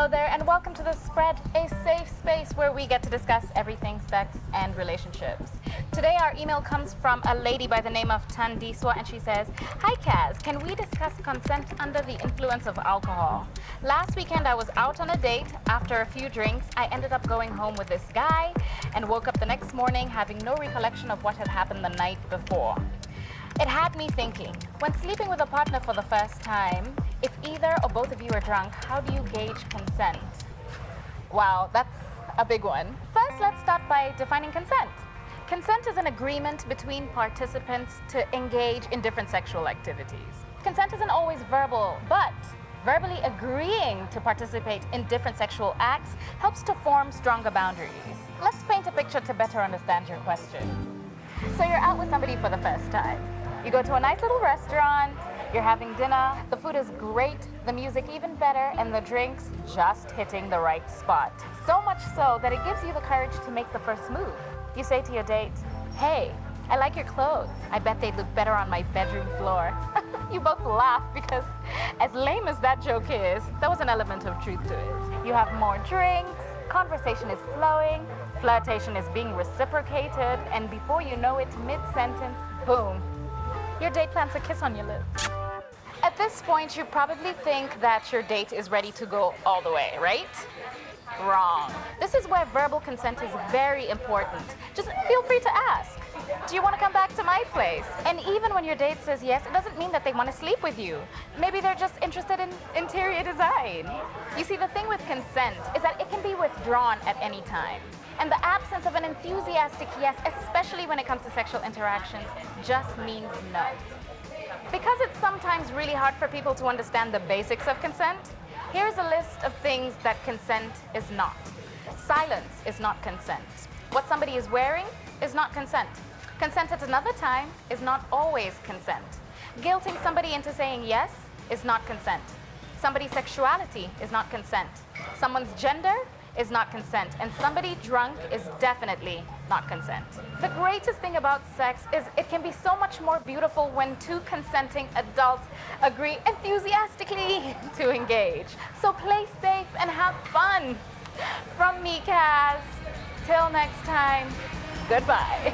Hello there, and welcome to The Spread, a safe space where we get to discuss everything sex and relationships. Today our email comes from a lady by the name of Tandiswa, and she says, "Hi Kaz, can we discuss consent under the influence of alcohol? Last weekend I was out on a date. After a few drinks, I ended up going home with this guy and woke up the next morning having no recollection of what had happened the night before. It had me thinking, when sleeping with a partner for the first time, if either or both of you are drunk, how do you gauge consent?" Wow, that's a big one. First, let's start by defining consent. Consent is an agreement between participants to engage in different sexual activities. Consent isn't always verbal, but verbally agreeing to participate in different sexual acts helps to form stronger boundaries. Let's paint a picture to better understand your question. So you're out with somebody for the first time. You go to a nice little restaurant, you're having dinner, the food is great, the music even better, and the drinks just hitting the right spot. So much so that it gives you the courage to make the first move. You say to your date, "Hey, I like your clothes. I bet they'd look better on my bedroom floor." You both laugh because, as lame as that joke is, there was an element of truth to it. You have more drinks, conversation is flowing, flirtation is being reciprocated, and before you know it, mid-sentence, boom, your date plants a kiss on your lips. At this point, you probably think that your date is ready to go all the way, right? Wrong. This is where verbal consent is very important. Just feel free to ask, "Do you want to come back to my place?" And even when your date says yes, it doesn't mean that they want to sleep with you. Maybe they're just interested in interior design. You see, the thing with consent is that it can be withdrawn at any time. And the absence of an enthusiastic yes, especially when it comes to sexual interactions, just means no. Because it's sometimes really hard for people to understand the basics of consent, here's a list of things that consent is not. Silence is not consent. What somebody is wearing is not consent. Consent at another time is not always consent. Guilting somebody into saying yes is not consent. Somebody's sexuality is not consent. Someone's gender is not consent, and somebody drunk is definitely not consent. The greatest thing about sex is it can be so much more beautiful when two consenting adults agree enthusiastically to engage. So play safe and have fun. From me, Kaz. Till next time, goodbye.